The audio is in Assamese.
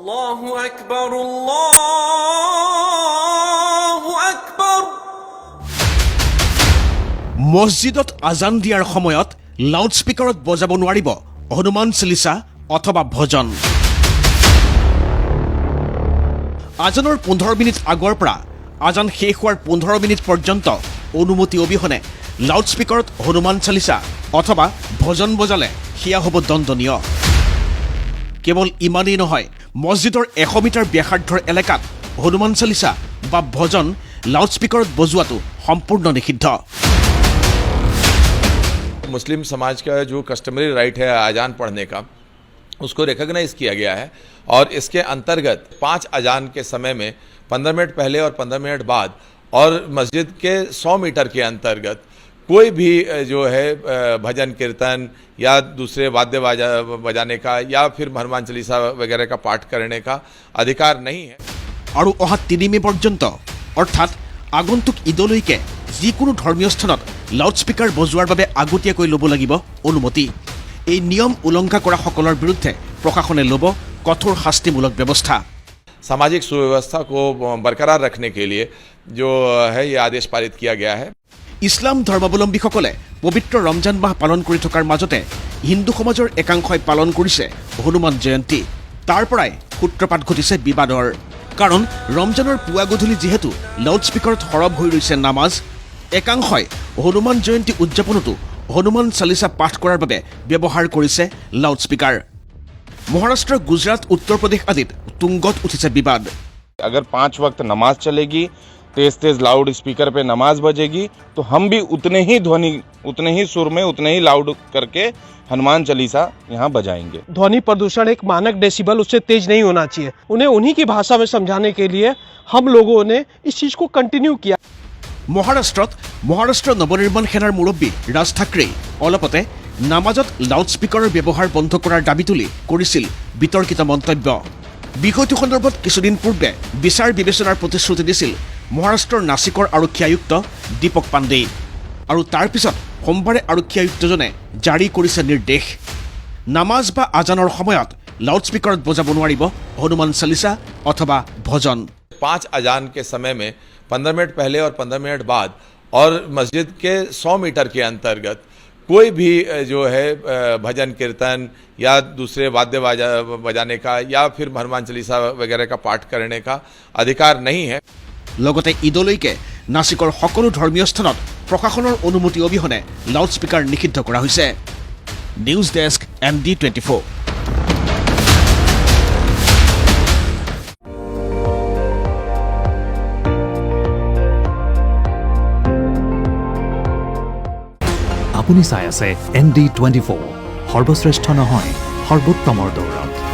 আল্লাহু আকবাৰ, আল্লাহু আকবাৰ। মছজিদত আজান দিয়াৰ সময়ত লাউডস্পিকাৰত বজাব নোৱাৰিব হনুমান চালিচা অথবা ভজন। আজানৰ 15 মিনিট আগৰ পৰা আজান শেষ হোৱাৰ 15 মিনিট পৰ্যন্ত অনুমতি অবিহনে লাউডস্পিকাৰত হনুমান চালিচা অথবা ভজন বজালে সেয়া হ'ব দণ্ডনীয়। কেৱল ইমানেই নহয়, মছজিদৰ 100 মিটাৰ ব্যাসাৰ্ধৰ এলেকাত হনুমান চালিচা বা ভজন লাউডস্পিকাৰত বজোৱাটো সম্পূৰ্ণ নিষিদ্ধ। मुस्लिम समाज का जो कस्टमरी राइट है अजान पढ़ने का, उसको रिकॉग्नाइज किया गया है और इसके अंतर्गत 5 अजान के समय में 15 मिनट पहले और 15 मिनट बाद और मस्जिद के 100 मीटर के अंतर्गत कोई भी जो है भजन कीर्तन या दूसरे वाद्य बजाने का या फिर हनुमान चालीसा वगैरह का पाठ करने का अधिकार नहीं है। আৰু অহা 3 মে পৰ্যন্ত অৰ্থাৎ আগন্তুক ঈদলৈকে যিকোনো ধৰ্মীয় স্থানত লাউডস্পিকাৰ বজোৱাৰ বাবে আগতীয়াকৈ ল'ব লাগিব অনুমতি। এই নিয়ম উলংঘা কৰা সকলৰ বিৰুদ্ধে প্ৰশাসনে ল'ব কঠোৰ শাস্তিমূলক ব্যৱস্থা। सामाजिक सुव्यवस्था को बरकरार रखने के लिए जो है ये आदेश पारित किया गया है। ইছলাম ধৰ্মাৱলম্বীসকলে পবিত্ৰ ৰমজান মাহ পালন কৰি থকাৰ মাজতে হিন্দু সমাজৰ একাংশই পালন কৰিছে হনুমান জয়ন্তী। তাৰ পৰাই সূত্ৰপাত ঘটিছে বিবাদৰ। কাৰণ ৰমজানৰ পুৱা গধূলি যিহেতু লাউডস্পিকাৰত সৰব হৈ ৰৈছে নামাজ, একাংশই হনুমান জয়ন্তী উদযাপনতো হনুমান চালিচা পাঠ কৰাৰ বাবে ব্যৱহাৰ কৰিছে লাউডস্পিকাৰ। মহাৰাষ্ট্ৰ, গুজৰাট, উত্তৰ প্ৰদেশ আদিত তুংগত উঠিছে বিবাদ। अगर 5 वक्त नमाज चलेगी, तेज तेज लाउड स्पीकर पे नमाज बजेगी, तो हम भी उतने ही ध्वनि, उतने ही सुर में, उतने ही लाउड करके हनुमान चालीसा यहाँ बजाएंगे। ध्वनि प्रदूषण एक मानक डेसिबल, उससे तेज नहीं होना चाहिए। उन्हें उन्हीं की भाषा में समझाने के लिए हम लोगों ने इस चीज को कंटिन्यू किया। মহাৰাষ্ট্ৰ নৱনিৰ্মাণ সেনাৰ মুৰব্বী ৰাজ ঠাকৰে অলপতে নামাজত লাউডস্পিকাৰৰ ব্যৱহাৰ বন্ধ কৰাৰ দাবী তুলি কৰিছিল বিতৰ্কিত মন্তব্য। বিষয়টো সন্দৰ্ভত কিছুদিন পূৰ্বে বিচাৰ বিবেচনাৰ প্ৰতিশ্ৰুতি দিছিল মহাৰাষ্ট্ৰৰ নাছিকৰ আৰক্ষী আয়ুক্ত দীপক পাণ্ডেই। আৰু তাৰ পিছত সোমবাৰে আৰক্ষী আয়ুক্তজনে জাৰি কৰিছে নিৰ্দেশ। নামাজ বা আজানৰ সময়ত লাউডস্পিকাৰত বজাব নোৱাৰিব হনুমান চালিচা অথবা ভজন। 5 अजान के समय में 15 मिनट पहले और 15 मिनट बाद और मस्जिद के 100 मीटर के अंतर्गत कोई भी जो है भजन कीर्तन या दूसरे वाद्य बजाने का या फिर हनुमान चालीसा वगैरह का पाठ करने का अधिकार नहीं है। লগতে ঈদলৈকে নাছিকৰ সকলো ধৰ্মীয় স্থানত প্ৰশাসনৰ অনুমতি অবিহনে লাউডস্পিকাৰ নিষিদ্ধ কৰা হৈছে। News desk ND24। আপুনি চাই আছে ND24, সৰ্বশ্ৰেষ্ঠ নহয় সৰ্বোত্তমৰ দৌৰত।